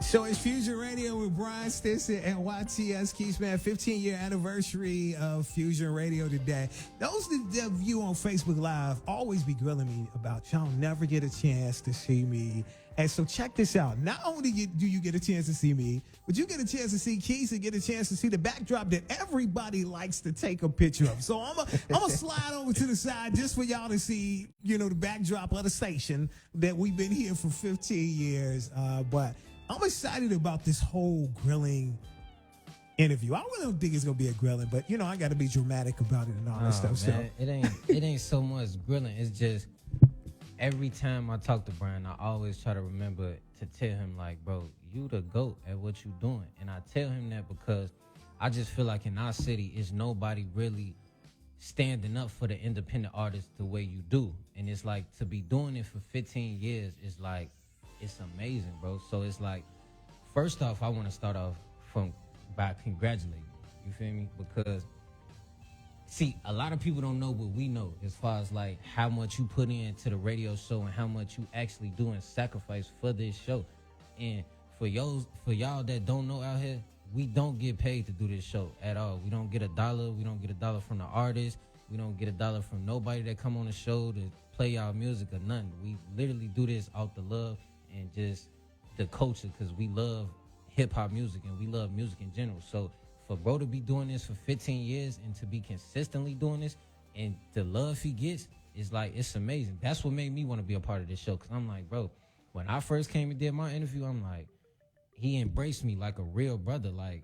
So it's Fusion Radio with Brian Stinson and YTS Keys, man. 15-year anniversary of Fusion Radio today. Those of you on Facebook Live always be grilling me about y'all never get a chance to see me. And so check this out. Not only do you get a chance to see me, but you get a chance to see Keys and get a chance to see the backdrop that everybody likes to take a picture of. So I'm gonna slide over to the side just for y'all to see, the backdrop of the station that we've been here for 15 years. But I'm excited about this whole grilling interview. I really don't think it's gonna be a grilling, but I got to be dramatic about it and all that stuff. Man, So it ain't so much grilling. It's just every time I talk to Brian, I always try to remember to tell him, like, bro, you the GOAT at what you doing. And I tell him that because I just feel like in our city is nobody really standing up for the independent artists the way you do. And it's like to be doing it for 15 years is like, it's amazing, bro. So it's like, first off, I want to start off by congratulating you. You feel me? Because see, a lot of people don't know what we know as far as like how much you put into the radio show and how much you actually do and sacrifice for this show. And for y'all that don't know out here, we don't get paid to do this show at all. We don't get $1. We don't get $1 from the artist. We don't get $1 from nobody that come on the show to play our music or nothing. We literally do this out the love and just the culture, because we love hip-hop music and we love music in general. So for bro to be doing this for 15 years and to be consistently doing this and the love he gets is like, it's amazing. That's what made me want to be a part of this show, because I'm like, bro, when I first came and did my interview, I'm like, he embraced me like a real brother. Like,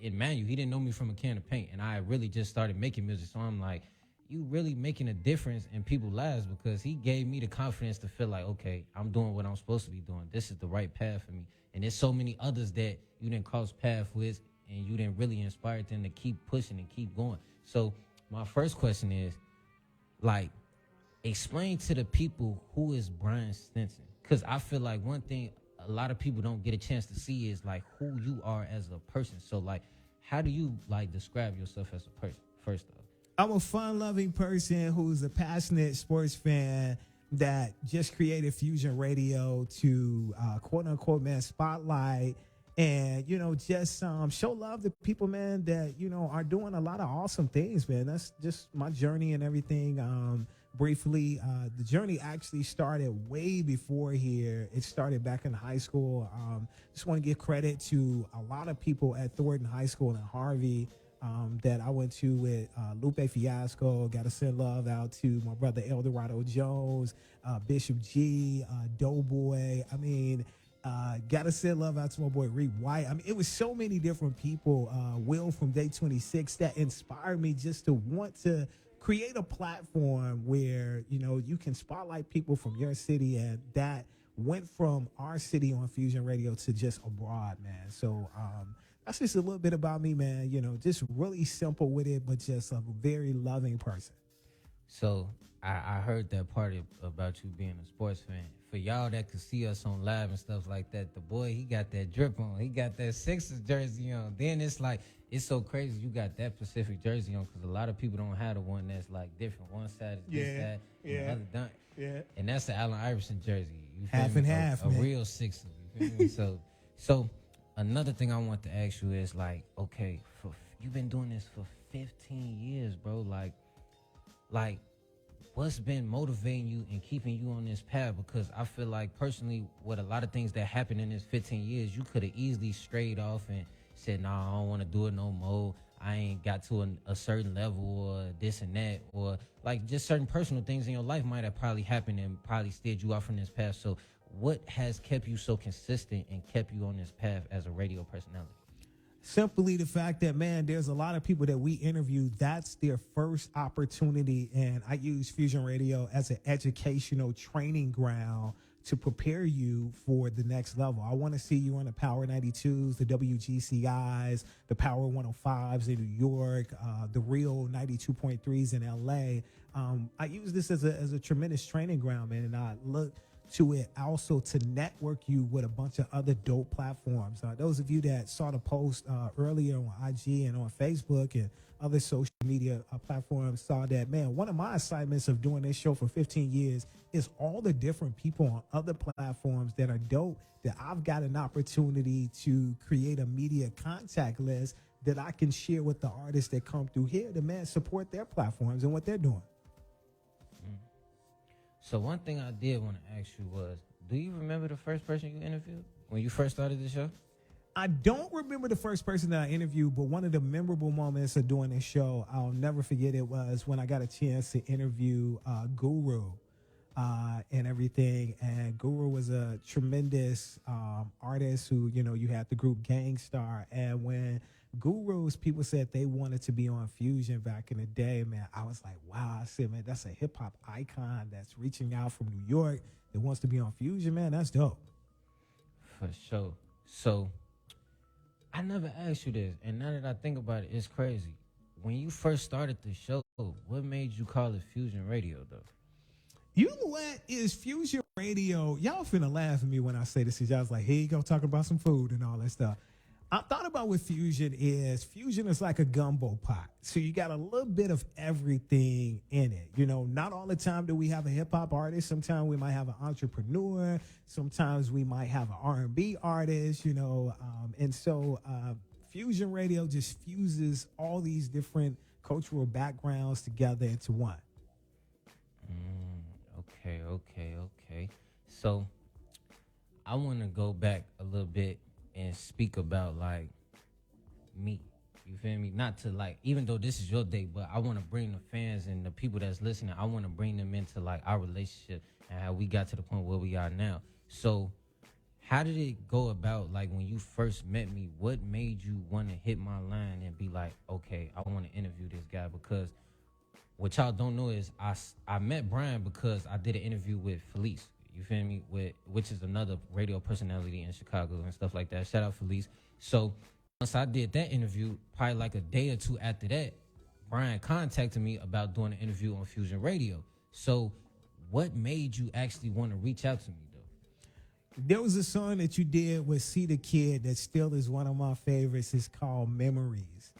Emmanuel, he didn't know me from a can of paint, and I really just started making music. So I'm like, you really making a difference in people's lives, because he gave me the confidence to feel like, okay, I'm doing what I'm supposed to be doing. This is the right path for me. And there's so many others that you didn't cross paths with and you didn't really inspire them to keep pushing and keep going. So my first question is, like, explain to the people who is Brian Stinson. Because I feel like one thing a lot of people don't get a chance to see is like who you are as a person. So like, how do you like describe yourself as a person first off? I'm a fun-loving person who's a passionate sports fan that just created Fusion Radio to quote-unquote, man, spotlight and, just show love to people, man, that, are doing a lot of awesome things, man. That's just my journey and everything. Briefly, the journey actually started way before here. It started back in high school. Just want to give credit to a lot of people at Thornton High School in Harvey that I went to with Lupe Fiasco. Got to send love out to my brother Eldorado Jones, Bishop G, Doughboy. I mean, got to send love out to my boy Reed White. I mean, it was so many different people. Will from Day 26 that inspired me just to want to create a platform where, you can spotlight people from your city, and that went from our city on Fusion Radio to just abroad, man. So, that's just a little bit about me, man. Just really simple with it, but just a very loving person. So I heard that part about you being a sports fan. For y'all that could see us on live and stuff like that, the boy, he got that drip on. He got that Sixers jersey on. Then it's like, it's so crazy you got that specific jersey on, because a lot of people don't have the one that's like different. One side is this side, and the other done. Yeah. And that's the Allen Iverson jersey. You feel Half me? and half, man. A real Sixer. You feel me? So another thing I want to ask you is like, okay, you've been doing this for 15 years, bro. Like, what's been motivating you and keeping you on this path? Because I feel like personally, with a lot of things that happened in this 15 years, you could have easily strayed off and said, nah, I don't want to do it no more. I ain't got to a certain level or this and that, or like just certain personal things in your life might have probably happened and probably steered you off from this path. So what has kept you so consistent and kept you on this path as a radio personality? Simply the fact that, man, there's a lot of people that we interview, that's their first opportunity. And I use Fusion Radio as an educational training ground to prepare you for the next level. I want to see you on the Power 92s, the WGCIs, the Power 105s in New York, the real 92.3s in LA. I use this as a tremendous training ground, man, and I look to it also to network you with a bunch of other dope platforms. Those of you that saw the post earlier on IG and on Facebook and other social media platforms saw that, man, one of my assignments of doing this show for 15 years is all the different people on other platforms that are dope that I've got an opportunity to create a media contact list that I can share with the artists that come through here to, man, support their platforms and what they're doing. So one thing I did want to ask you was, do you remember the first person you interviewed when you first started the show? I don't remember the first person that I interviewed, but one of the memorable moments of doing this show, I'll never forget it, was when I got a chance to interview Guru and everything. And Guru was a tremendous artist who, you know, you had the group Gangstar. And when Guru's people said they wanted to be on Fusion back in the day, man, I was like, wow. I said, man, that's a hip hop icon that's reaching out from New York that wants to be on Fusion, man. That's dope. For sure. So I never asked you this, and now that I think about it, it's crazy. When you first started the show, what made you call it Fusion Radio, though? You know what is Fusion Radio? Y'all finna laugh at me when I say this. Y'all was like, here you go, talking about some food and all that stuff. I thought about what Fusion is. Fusion is like a gumbo pot. So you got a little bit of everything in it. You know, not all the time do we have a hip hop artist. Sometimes we might have an entrepreneur. Sometimes we might have an R&B artist, you know. And so Fusion Radio just fuses all these different cultural backgrounds together into one. Okay. So I want to go back a little bit and speak about like me. You feel me? Not to like, even though this is your day, but I want to bring the fans and the people that's listening, I want to bring them into like our relationship and how we got to the point where we are now. So how did it go about, like when you first met me? What made you want to hit my line and be like, okay, I want to interview this guy? Because what y'all don't know is I met Brian because I did an interview with Felice. You feel me? Which is another radio personality in Chicago and stuff like that. Shout out Felice. So once I did that interview, probably like a day or two after that, Brian contacted me about doing an interview on Fusion Radio. So what made you actually want to reach out to me, though? There was a song that you did with See the Kid that still is one of my favorites. It's called Memories.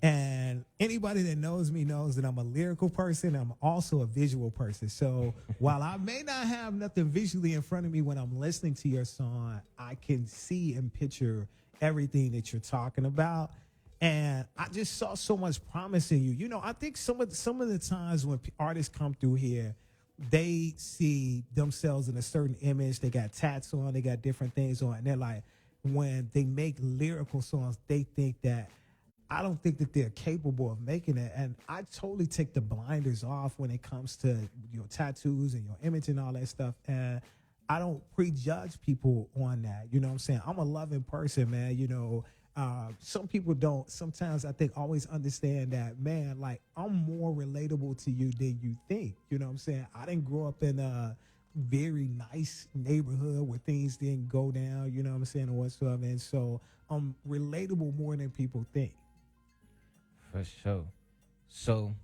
And anybody that knows me knows that I'm a lyrical person. I'm also a visual person. So while I may not have nothing visually in front of me when I'm listening to your song, I can see and picture everything that you're talking about. And I just saw so much promise in you. You know, I think some of the times when artists come through here, they see themselves in a certain image. They got tats on, they got different things on. And they're like, when they make lyrical songs, they think that, I don't think that they're capable of making it. And I totally take the blinders off when it comes to your tattoos and your image and all that stuff. And I don't prejudge people on that. You know what I'm saying? I'm a loving person, man. You know, some people don't sometimes, I think, always understand that, man, like I'm more relatable to you than you think. You know what I'm saying? I didn't grow up in a very nice neighborhood where things didn't go down, you know what I'm saying, or whatsoever. And so I'm relatable more than people think. For sure. So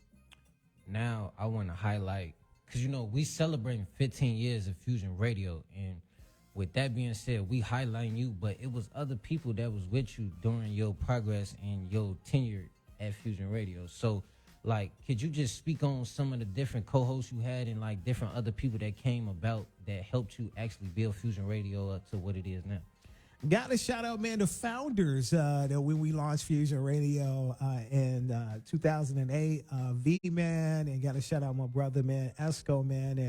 now I want to highlight, because, you know, we celebrating 15 years of Fusion Radio. And with that being said, we highlighting you, but it was other people that was with you during your progress and your tenure at Fusion Radio. So, like, could you just speak on some of the different co-hosts you had and, like, different other people that came about that helped you actually build Fusion Radio up to what it is now? Got to shout out, man, the founders that when we launched Fusion Radio in 2008, V-Man, and got to shout out my brother, man, Esco, man.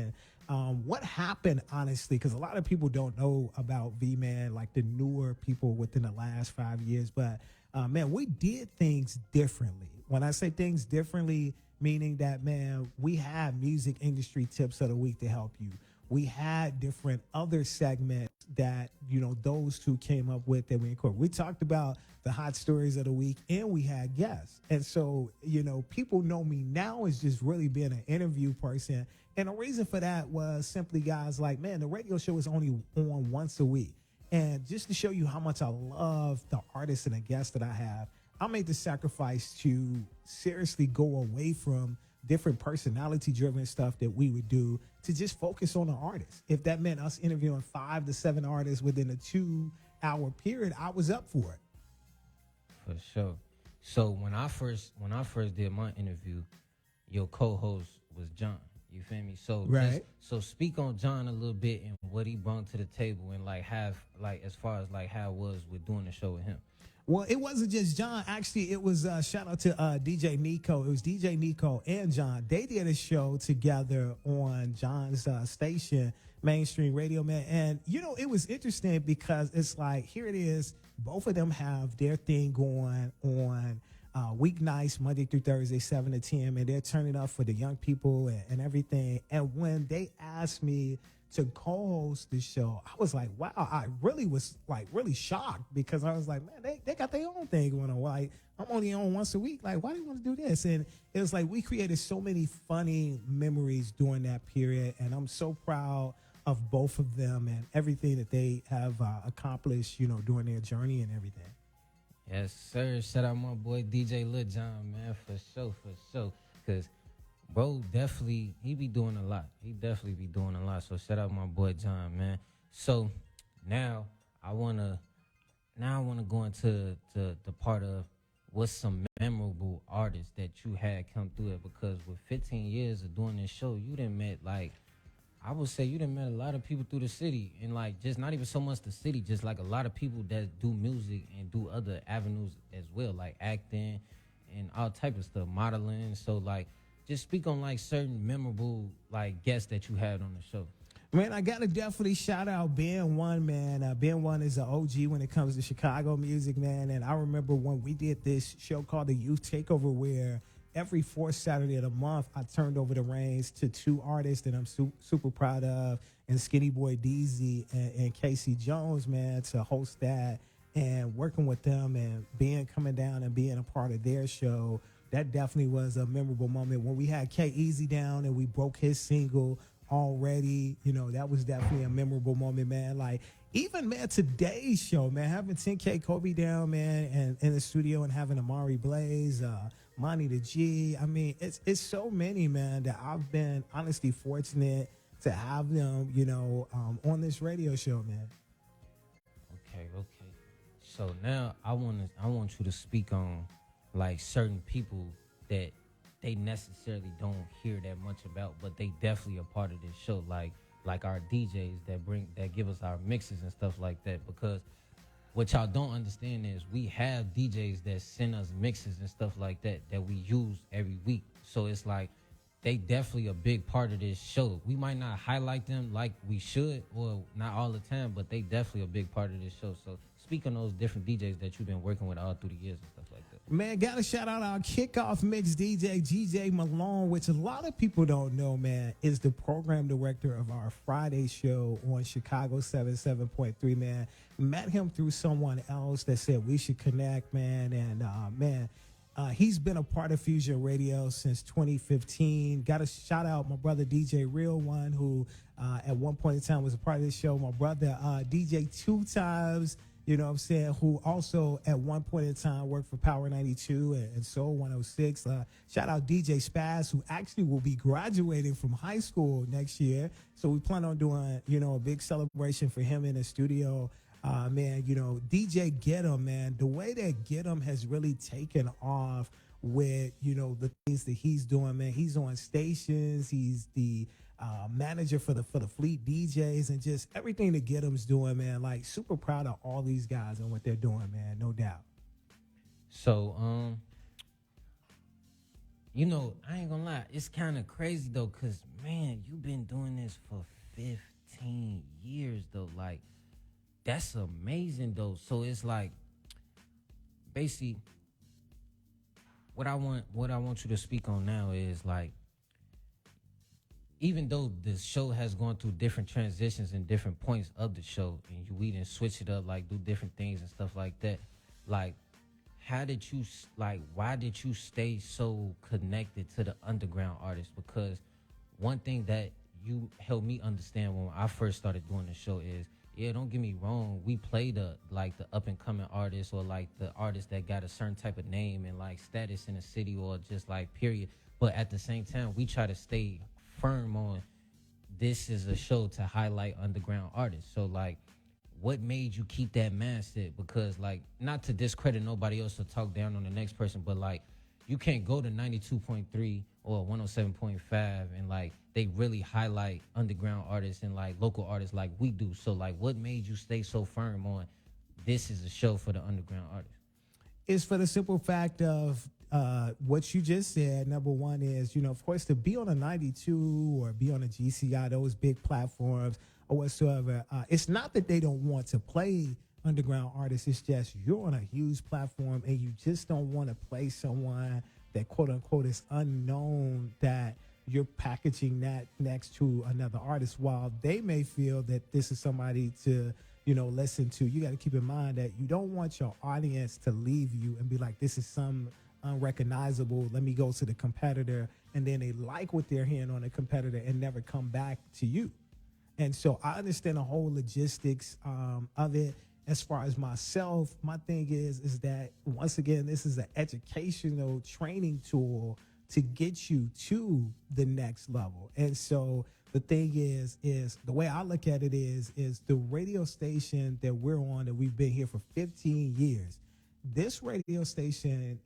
And what happened, honestly, because a lot of people don't know about V-Man, like the newer people within the last 5 years. But, man, we did things differently. When I say things differently, meaning that, man, we had music industry tips of the week to help you. We had different other segments that, you know, those two came up with that we incorporated. We talked about the hot stories of the week and we had guests. And so, you know, people know me now as just really being an interview person. And the reason for that was simply, guys, like, man, the radio show is only on once a week. And just to show you how much I love the artists and the guests that I have, I made the sacrifice to seriously go away from different personality-driven stuff that we would do to just focus on the artist. If that meant us interviewing 5 to 7 artists within a 2-hour period, I was up for it. For sure. So when I first did my interview, your co-host was John. You feel me? So Right. so speak on John a little bit and what he brought to the table and like have like as far as like how it was with doing the show with him. Well, it wasn't just John. Actually, it was shout out to DJ Nico. It was DJ Nico and John. They did a show together on John's station, Mainstream Radio, man. And it was interesting because it's like here it is. Both of them have their thing going on weeknights, Monday through Thursday, 7 to 10, and they're turning up for the young people and everything. And when they asked me to co-host the show, I was like, wow, I really was like really shocked because I was like, man, they got their own thing going on. Like, I'm only on once a week. Like, why do you want to do this? And it was like we created so many funny memories during that period. And I'm so proud of both of them and everything that they have accomplished, during their journey and everything. Yes, sir. Shout out my boy DJ Lil John, man, for sure. Cause bro, definitely he be doing a lot. He definitely be doing a lot. So shout out my boy John, man. So now I wanna go into the part of what's some memorable artists that you had come through it, because with 15 years of doing this show, you done met like I would say you done met a lot of people through the city, and like just not even so much the city, just like a lot of people that do music and do other avenues as well, like acting and all type of stuff, modeling. So like just speak on like certain memorable like guests that you had on the show. Man, I gotta definitely shout out Ben One, man. Ben One is an OG when it comes to Chicago music, man. And I remember when we did this show called the Youth Takeover, where every fourth Saturday of the month, I turned over the reins to two artists that I'm super proud of, and Skinny Boy DZ and Casey Jones, man, to host that and working with them and being coming down and being a part of their show. That definitely was a memorable moment when we had K Easy down and we broke his single already. That was definitely a memorable moment, man. Like even, man, today's show, man, having 10K Kobe down, man, and in the studio and having Amari Blaze, Monty the G. I mean, it's so many, man, that I've been honestly fortunate to have them, on this radio show, man. Okay. So now I want you to speak on like certain people that they necessarily don't hear that much about, but they definitely a part of this show. Like our DJs that give us our mixes and stuff like that. Because what y'all don't understand is we have DJs that send us mixes and stuff like that we use every week. So it's like they definitely a big part of this show. We might not highlight them like we should, or not all the time, but they definitely a big part of this show. So speak on those different DJs that you've been working with all through the years and stuff like that. Man, gotta shout out our kickoff mix DJ, GJ Malone, which a lot of people don't know, man, is the program director of our Friday show on Chicago 77.3, man. Met him through someone else that said we should connect, man. And, he's been a part of Fusion Radio since 2015. Got to shout out my brother DJ Real One, who at one point in time was a part of this show. My brother DJ Two Times, who also at one point in time worked for Power 92 and Soul 106. Shout out DJ Spaz, who actually will be graduating from high school next year. So we plan on doing, a big celebration for him in the studio. Man, DJ Get 'em, man, the way that Get 'em has really taken off with, the things that he's doing, man. He's on stations. He's the manager for the Fleet DJs and just everything that Get 'em's doing, man. Like super proud of all these guys and what they're doing, man. No doubt. So, I ain't gonna lie. It's kind of crazy though, cause man, you've been doing this for 15 years though. Like, that's amazing though. So it's like, basically, what I want you to speak on now is like, even though the show has gone through different transitions and different points of the show, and we didn't switch it up, like do different things and stuff like that, like, why did you stay so connected to the underground artists? Because one thing that you helped me understand when I first started doing the show is, yeah, don't get me wrong, we play the up and coming artists, or like the artists that got a certain type of name and like status in the city, or just like period. But at the same time, we try to stay firm on this is a show to highlight underground artists. So like, what made you keep that mindset? Because like, not to discredit nobody else or talk down on the next person, but like, you can't go to 92.3 or 107.5 and like they really highlight underground artists and like local artists like we do. So like, what made you stay so firm on this is a show for the underground artists? Is for the simple fact of what you just said. Number one is, of course, to be on a 92 or be on a GCI, those big platforms or whatsoever. It's not that they don't want to play underground artists. It's just you're on a huge platform and you just don't want to play someone that quote unquote is unknown, that you're packaging that next to another artist while they may feel that this is somebody to listen to. You got to keep in mind that you don't want your audience to leave you and be like, this is some unrecognizable, let me go to the competitor, and then they like what they're hearing on the competitor and never come back to you. And so I understand the whole logistics of it. As far as myself, my thing is that once again, this is an educational training tool to get you to the next level. And so the thing is the way I look at it is the radio station that we're on, that we've been here for 15 years. This radio station,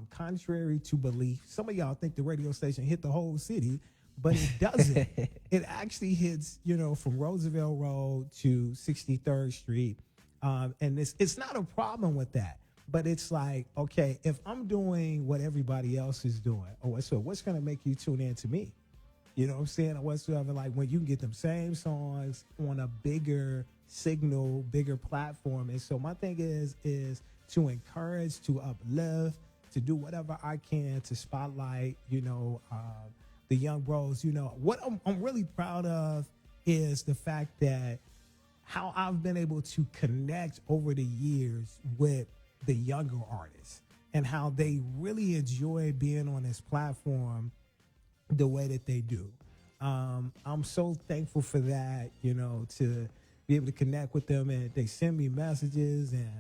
contrary to belief, some of y'all think the radio station hit the whole city, but it doesn't. It actually hits, from Roosevelt Road to 63rd Street. And it's not a problem with that. But it's like, okay, if I'm doing what everybody else is doing, what's going to make you tune in to me? You know what I'm saying? Or whatsoever, like when you can get them same songs on a bigger signal, bigger platform. And so my thing is to encourage, to uplift, to do whatever I can to spotlight, the young bros. What I'm really proud of is the fact that how I've been able to connect over the years with the younger artists and how they really enjoy being on this platform the way that they do. I'm so thankful for that, to be able to connect with them, and they send me messages and,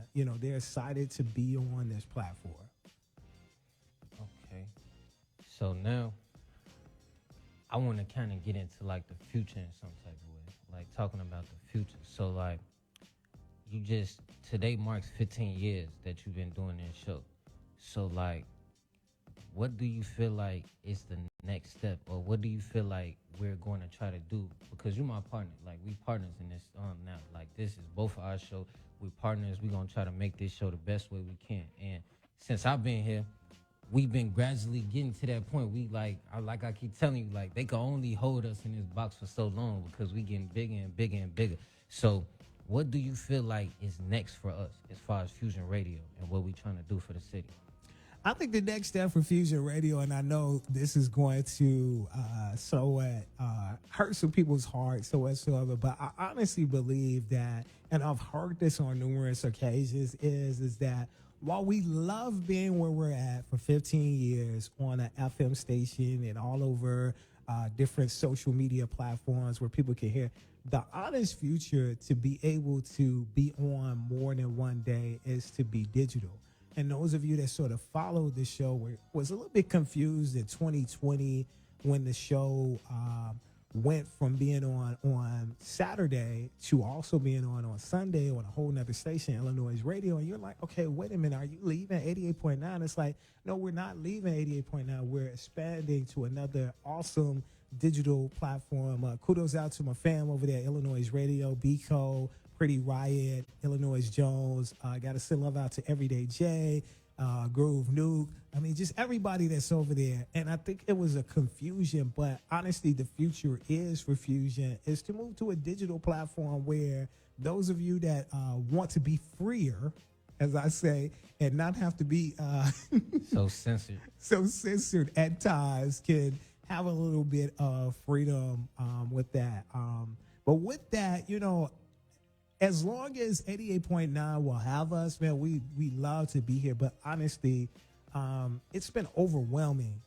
they're excited to be on this platform. Okay. So now I want to kind of get into like the future in some type of way, like talking about the future. So like, today marks 15 years that you've been doing this show. So like, what do you feel like is the next step, or what do you feel like we're going to try to do? Because you're my partner, like we partners in this now. Like this is both of our show. We partners. We're gonna try to make this show the best way we can. And since I've been here, we've been gradually getting to that point. We like I keep telling you, like they can only hold us in this box for so long because we getting bigger and bigger and bigger. So what do you feel like is next for us as far as Fusion Radio and what we trying to do for the city? I think the next step for Fusion Radio, and I know this is going to hurt some people's hearts so whatsoever, but I honestly believe that, and I've heard this on numerous occasions, is that while we love being where we're at for 15 years on an FM station and all over different social media platforms where people can hear, the honest future to be able to be on more than one day is to be digital. And those of you that sort of followed the show was a little bit confused in 2020 when the show went from being on Saturday to also being on Sunday on a whole nother station, Illinois Radio. And you're like, okay, wait a minute, are you leaving 88.9? It's like, no, we're not leaving 88.9. We're expanding to another awesome digital platform. Kudos out to my fam over there, Illinois Radio, Bco, Pretty Riot, Illinois Jones. Got to send love out to Everyday J, Groove Nuke. I mean, just everybody that's over there. And I think it was a confusion, but honestly, the future is for Fusion is to move to a digital platform where those of you that want to be freer, as I say, and not have to be so censored at times, can have a little bit of freedom with that. But with that, as long as 88.9 will have us, man, we love to be here. But honestly, it's been overwhelming.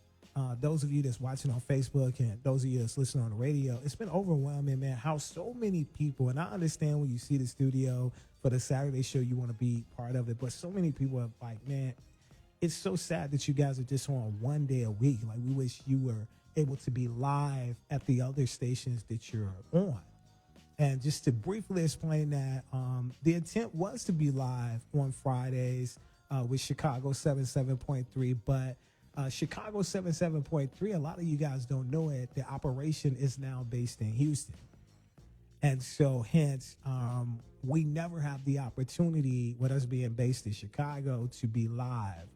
Those of you that's watching on Facebook and those of you that's listening on the radio, it's been overwhelming, man, how so many people, and I understand when you see the studio for the Saturday show, you want to be part of it, but so many people are like, man, it's so sad that you guys are just on one day a week. Like, we wish you were able to be live at the other stations that you're on. And just to briefly explain that, the intent was to be live on Fridays with Chicago 77.3, but Chicago 77.3, a lot of you guys don't know it, the operation is now based in Houston. And so hence, we never have the opportunity, with us being based in Chicago, to be live.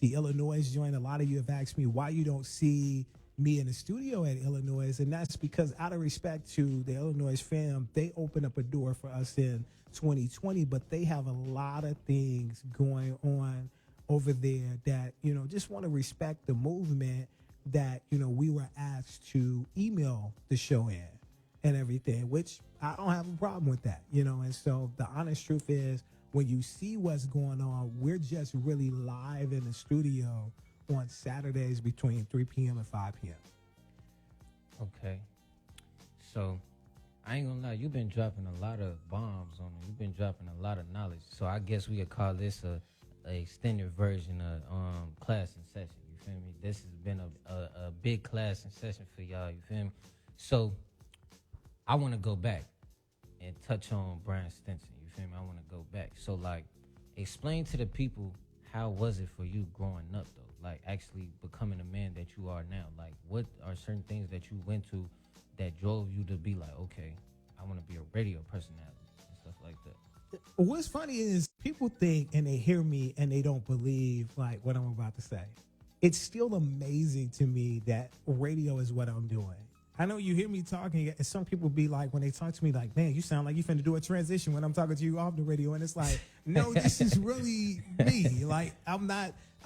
The Illinois joint, a lot of you have asked me why you don't see me in the studio at Illinois, and that's because out of respect to the Illinois fam, they opened up a door for us in 2020, but they have a lot of things going on over there that, just want to respect the movement that, we were asked to email the show in and everything, which I don't have a problem with that, and so the honest truth is, when you see what's going on, we're just really live in the studio on Saturdays between 3 p.m. and 5 p.m. Okay. So, I ain't gonna lie, you've been dropping a lot of bombs on me. You've been dropping a lot of knowledge. So, I guess we could call this a extended version of class and session. You feel me? This has been a big class and session for y'all. You feel me? So, I want to go back and touch on Brian Stinson. You feel me? I want to go back. So, like, explain to the people, how was it for you growing up, though? Like, actually becoming the man that you are now? Like, what are certain things that you went to that drove you to be like, okay, I want to be a radio personality and stuff like that? What's funny is people think and they hear me and they don't believe, like, what I'm about to say. It's still amazing to me that radio is what I'm doing. I know you hear me talking, and some people be like, when they talk to me, like, man, you sound like you finna do a transition when I'm talking to you off the radio. And it's like, no, this is really me. Like, I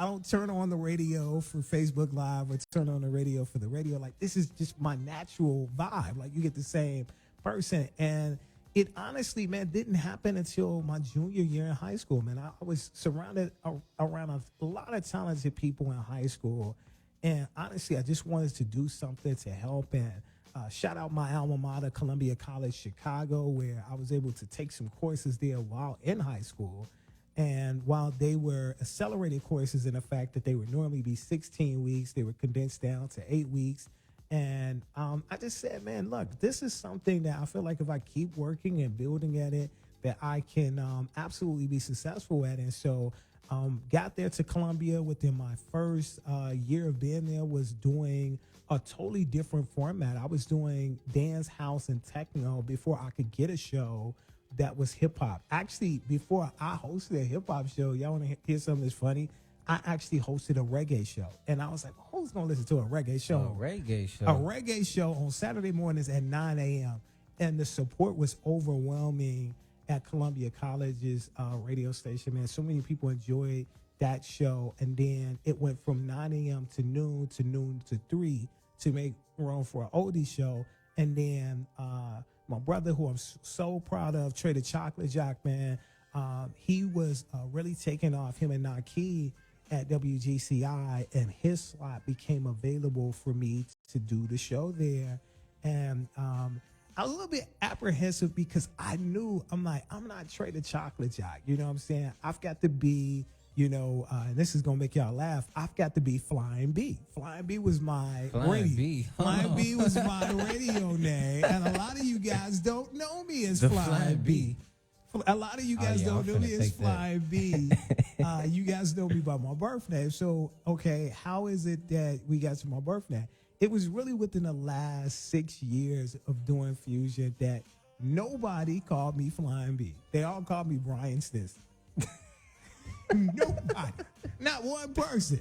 don't turn on the radio for Facebook Live or turn on the radio for the radio. Like, this is just my natural vibe. Like, you get the same person. And it honestly, man, didn't happen until my junior year in high school, man. I was surrounded around a lot of talented people in high school. And honestly, I just wanted to do something to help. And shout out my alma mater, Columbia College, Chicago, where I was able to take some courses there while in high school. And while they were accelerated courses in the fact that they would normally be 16 weeks, they were condensed down to 8 weeks. And I just said, man, look, this is something that I feel like if I keep working and building at it, that I can absolutely be successful at. And so got there to Columbia within my first year of being there, was doing a totally different format. I was doing dance, house, and techno before I could get a show that was hip hop. Actually, before I hosted a hip hop show, y'all want to hear something that's funny? I actually hosted a reggae show. And I was like, who's going to listen to a reggae show? A reggae show? A reggae show on Saturday mornings at 9 a.m. And the support was overwhelming at Columbia College's radio station, man. So many people enjoyed that show. And then it went from 9 a.m. to noon to 3 to make room for an oldie show. And then my brother, who I'm so proud of, Trey the Chocolate Jock, man, he was really taking off, him and Naki at WGCI, and his slot became available for me to do the show there. And I was a little bit apprehensive because I knew, I'm not Trey the Chocolate Jock. You know what I'm saying? I've got to be, and this is going to make y'all laugh, I've got to be Flying B. Flying B was my radio. Flying B was my radio name. And a lot of you guys don't know me as Flying B. A lot of you guys don't know me as Flying B. You guys know me by my birthday. So, okay, how is it that we got to my birthday? It was really within the last 6 years of doing Fusion that nobody called me Flying B. They all called me Brian Stinson. Nobody. Not one person.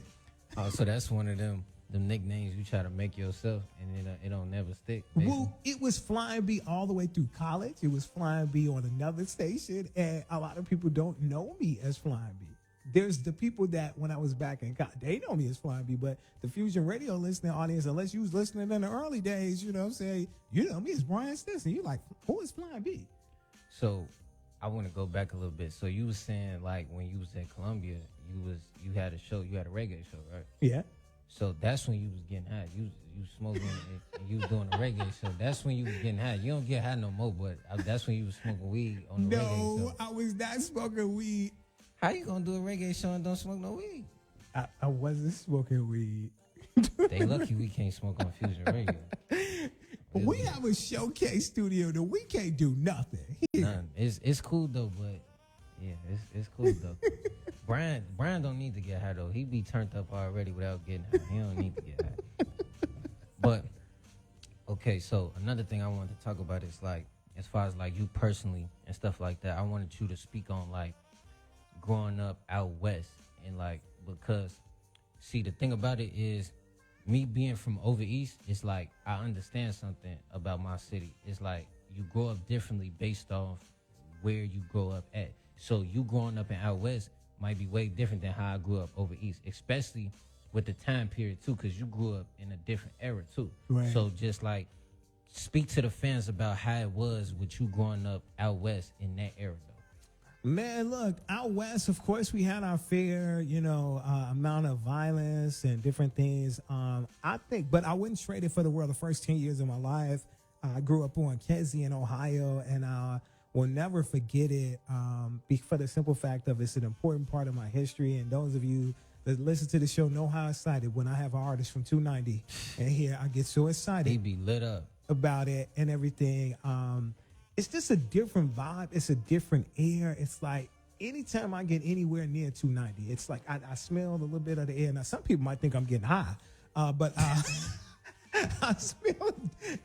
Oh, so that's one of them nicknames you try to make yourself, and it don't never stick. Basically. Well, it was Flying B all the way through college. It was Flying B on another station, and a lot of people don't know me as Flying B. There's the people that when I was back in college, they know me as Flying B, but the Fusion Radio listening audience, unless you was listening in the early days, you know what I'm saying, you know me as Brian Stinson. You're like, who is Flying B? So I want to go back a little bit. So you was saying, like, when you was at Columbia, you had a show, you had a reggae show, right? Yeah. So that's when you was getting high. You smoking and you was doing a reggae show. That's when you was getting high. You don't get high no more, but that's when you was smoking weed on the reggae show. No, I was not smoking weed. How you gonna do a reggae show and don't smoke no weed? I wasn't smoking weed. They lucky we can't smoke on Fusion Radio. We have a showcase studio that we can't do nothing. None. It's cool though, but yeah, it's cool though. Brian don't need to get high though. He be turned up already without getting high. He don't need to get high. But okay, so another thing I wanted to talk about is like as far as like you personally and stuff like that. I wanted you to speak on like growing up out west and like because see the thing about it is me being from over east, it's like I understand something about my city. It's like you grow up differently based off where you grow up at. So you growing up in out west might be way different than how I grew up over east, especially with the time period too, because you grew up in a different era too. Right. So just like speak to the fans about how it was with you growing up out west in that era though. Man, look, out west, of course, we had our fair, amount of violence and different things. I think, but I wouldn't trade it for the world. The first 10 years of my life, I grew up on Kedzie in Ohio, and I will never forget it for the simple fact of it's an important part of my history. And those of you that listen to the show know how excited when I have an artist from 290 and here I get so excited. They be lit up about it and everything. It's just a different vibe. It's a different air. It's like anytime I get anywhere near 290, it's like I smell a little bit of the air. Now, some people might think I'm getting high, but I smell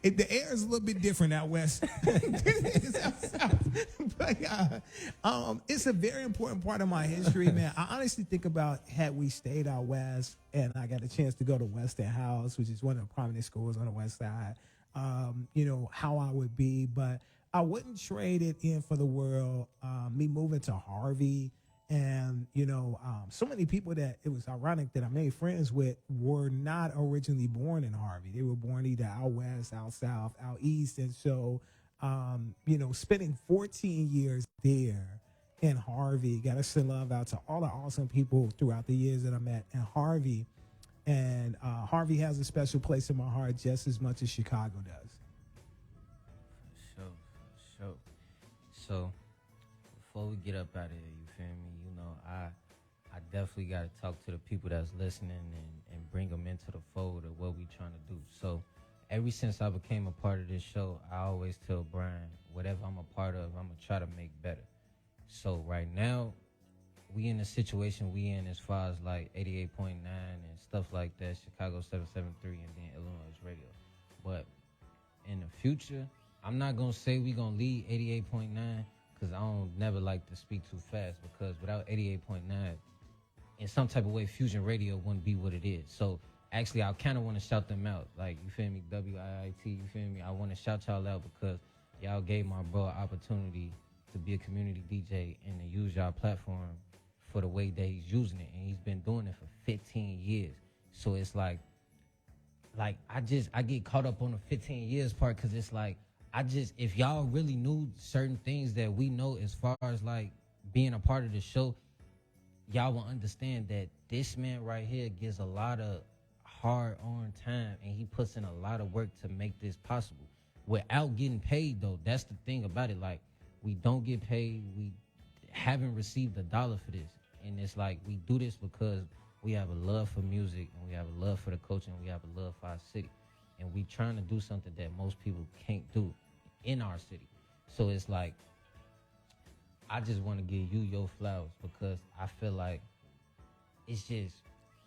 it. The air is a little bit different out west. It's out south. But it's a very important part of my history, man. I honestly think about had we stayed out west and I got a chance to go to Weston House, which is one of the prominent schools on the west side, how I would be. But I wouldn't trade it in for the world. Me moving to Harvey and, so many people that it was ironic that I made friends with were not originally born in Harvey. They were born either out west, out south, out east. And so, spending 14 years there in Harvey, got to send love out to all the awesome people throughout the years that I met in Harvey. And Harvey has a special place in my heart just as much as Chicago does. So, before we get up out of here, you feel me? I definitely got to talk to the people that's listening and bring them into the fold of what we trying to do. So, ever since I became a part of this show, I always tell Brian, whatever I'm a part of, I'm going to try to make better. So, right now, we in the situation we in as far as like 88.9 and stuff like that, Chicago 773 and then Illinois Radio. But in the future, I'm not going to say we going to lead 88.9 because I don't never like to speak too fast because without 88.9, in some type of way, Fusion Radio wouldn't be what it is. So actually, I kind of want to shout them out. Like, you feel me? WIIT, you feel me? I want to shout y'all out because y'all gave my bro an opportunity to be a community DJ and to use y'all platform for the way that he's using it. And he's been doing it for 15 years. So it's like I get caught up on the 15 years part because it's like, if y'all really knew certain things that we know as far as like being a part of the show, y'all will understand that this man right here gives a lot of hard-earned time and he puts in a lot of work to make this possible without getting paid though. That's the thing about it. Like, we don't get paid. We haven't received $1 for this. And it's like we do this because we have a love for music and we have a love for the culture and we have a love for our city. And we trying to do something that most people can't do in our city. So it's like, I just want to give you your flowers because I feel like it's just,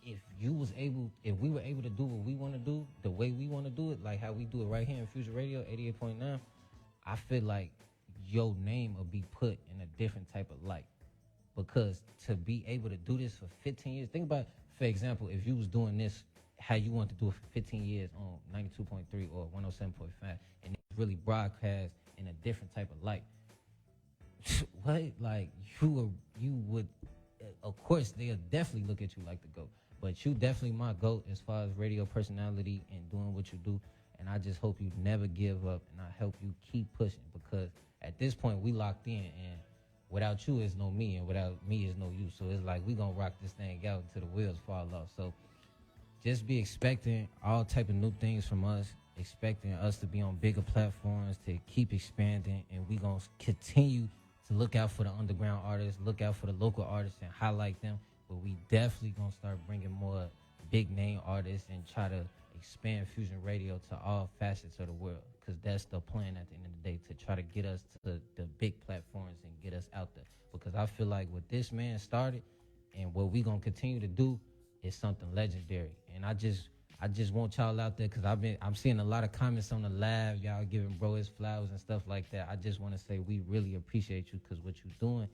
if we were able to do what we want to do, the way we want to do it, like how we do it right here in Fusion Radio 88.9, I feel like your name will be put in a different type of light. Because to be able to do this for 15 years, think about, for example, if you was doing this how you want to do it for 15 years on 92.3 or 107.5 and it's really broadcast in a different type of light. What? Like, you would, of course, they'll definitely look at you like the GOAT. But you definitely my GOAT as far as radio personality and doing what you do. And I just hope you never give up and I hope you keep pushing because at this point we locked in and without you is no me and without me is no you. So it's like we gonna rock this thing out until the wheels fall off. So just be expecting all type of new things from us, expecting us to be on bigger platforms, to keep expanding, and we going to continue to look out for the underground artists, look out for the local artists and highlight them, but we definitely going to start bringing more big name artists and try to expand Fusion Radio to all facets of the world. because that's the plan at the end of the day, to try to get us to the big platforms and get us out there. Because I feel like what this man started and what we gonna continue to do is something legendary. And I just want y'all out there, because I'm seeing a lot of comments on the live, y'all giving bro his flowers and stuff like that. I just want to say we really appreciate you, because what you're doing,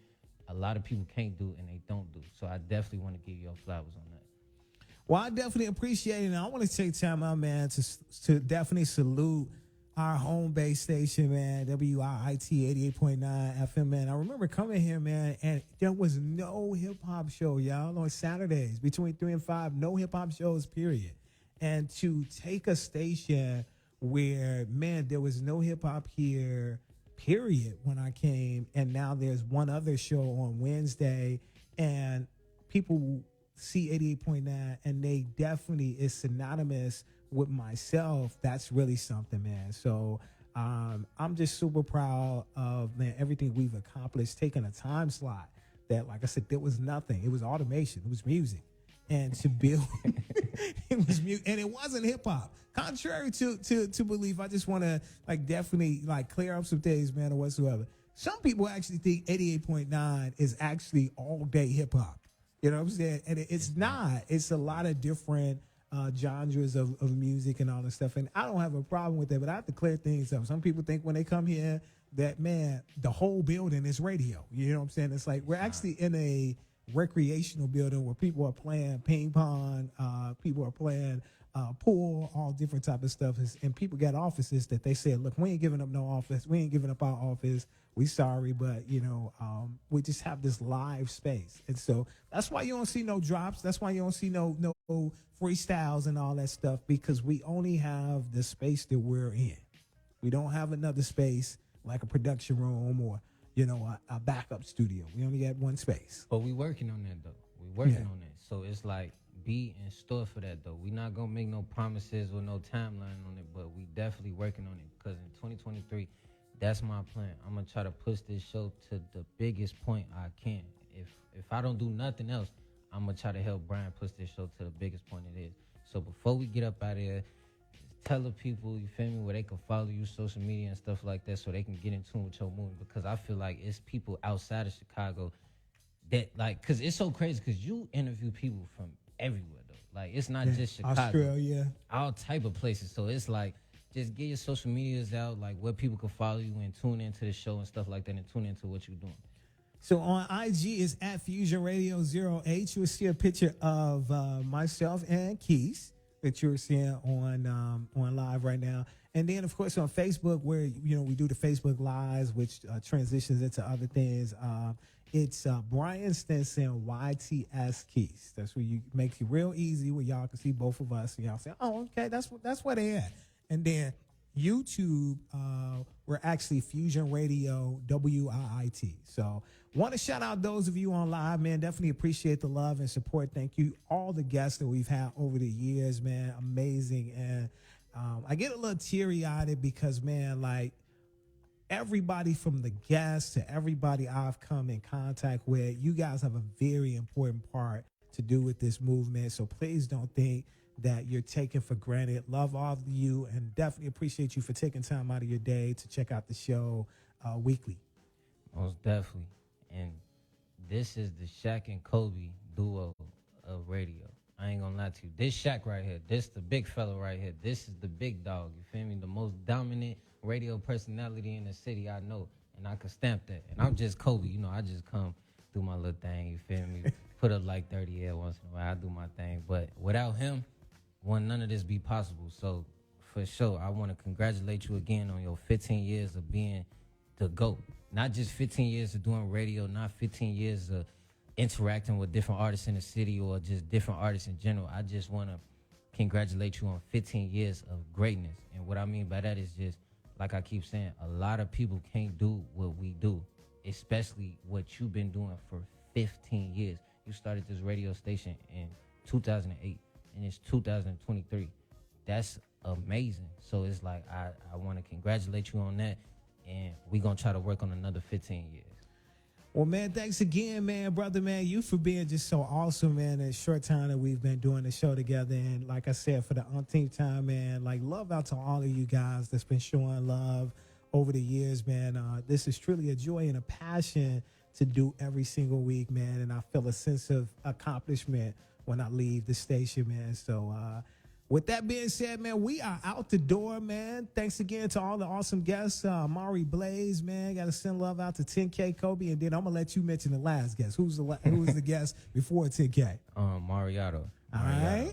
a lot of people can't do and they don't do. So I definitely want to give you your flowers on that. Well, I definitely appreciate it. And I want to take time out, man, to definitely salute our home base station, man, WIIT 88.9 FM, man. I remember coming here, man, and there was no hip-hop show, y'all, on Saturdays between 3 and 5, no hip-hop shows, period. And to take a station where, man, there was no hip-hop here, period, when I came, and now there's one other show on Wednesday, and people see 88.9 and they definitely is synonymous with myself. That's really something, man. So I'm just super proud of, man, everything we've accomplished, taking a time slot that, like I said, there was nothing. It was automation. It was music. And to build, it was music, and it wasn't hip hop. Contrary to belief, I just want to definitely clear up some things, man, or whatsoever. Some people actually think 88.9 is actually all day hip hop. You know what I'm saying? And it's not. It's a lot of different genres of music and all this stuff. And I don't have a problem with that, but I have to clear things up. Some people think when they come here that, man, the whole building is radio. You know what I'm saying? It's like we're actually in a recreational building where people are playing ping pong, people are playing pool, all different type of stuff. And people got offices that they said, look, we ain't giving up no office. We ain't giving up our office. We sorry, but, we just have this live space. And so that's why you don't see no drops. That's why you don't see no freestyles and all that stuff, because we only have the space that we're in. We don't have another space like a production room or, a backup studio. We only got one space. But we working on that, though. We working on that. So it's like, be in store for that, though. We not going to make no promises or no timeline on it, but we definitely working on it, because in 2023, that's my plan. I'm going to try to push this show to the biggest point I can. If I don't do nothing else, I'm going to try to help Brian push this show to the biggest point it is. So before we get up out of here, tell the people, you feel me, where they can follow you, social media and stuff like that, so they can get in tune with your movement, because I feel like it's people outside of Chicago that, because it's so crazy, because you interview people from everywhere, though. It's not just Chicago. Australia. All type of places. So it's just get your social medias out, where people can follow you and tune into the show and stuff like that, and tune into what you're doing. So on IG is at Fusion Radio 08. You will see a picture of myself and Keith that you're seeing on live right now. And then, of course, on Facebook, where, we do the Facebook Lives, which transitions into other things. It's Brian Stinson, YTS Keith. That's where you makes it real easy where y'all can see both of us. And y'all say, oh, okay, that's where they at. And then YouTube, we're actually Fusion Radio WIIT. So want to shout out those of you on live, man. Definitely appreciate the love and support. Thank you. All the guests that we've had over the years, man. Amazing. And I get a little teary-eyed because, man, everybody from the guests to everybody I've come in contact with, you guys have a very important part to do with this movement. So please don't think that you're taking for granted. Love all of you, and definitely appreciate you for taking time out of your day to check out the show weekly. Most definitely. And this is the Shaq and Kobe duo of radio. I ain't gonna lie to you. This Shaq right here, this the big fella right here. This is the big dog, you feel me? The most dominant radio personality in the city I know. And I can stamp that. And I'm just Kobe, I just come do my little thing, you feel me? Put up 30 air once in a while, I do my thing. But without him, wouldn't none of this be possible. So for sure, I want to congratulate you again on your 15 years of being the GOAT. Not just 15 years of doing radio, not 15 years of interacting with different artists in the city or just different artists in general. I just want to congratulate you on 15 years of greatness. And what I mean by that is just, like I keep saying, a lot of people can't do what we do, especially what you've been doing for 15 years. You started this radio station in 2008. And it's 2023. That's amazing. So it's I want to congratulate you on that, and we're going to try to work on another 15 years. Well, man, thanks again, man, brother, man, you for being just so awesome, man, in a short time that we've been doing the show together. And like I said, for the umpteenth time, man, like love out to all of you guys that's been showing love over the years, man. This is truly a joy and a passion to do every single week, man. And I feel a sense of accomplishment when I leave the station, man. So, with that being said, man, we are out the door, man. Thanks again to all the awesome guests. Mari Blaze, man, got to send love out to 10K Kobe, and then I'm gonna let you mention the last guest. Who's the guest before 10K? Mariotto. All right.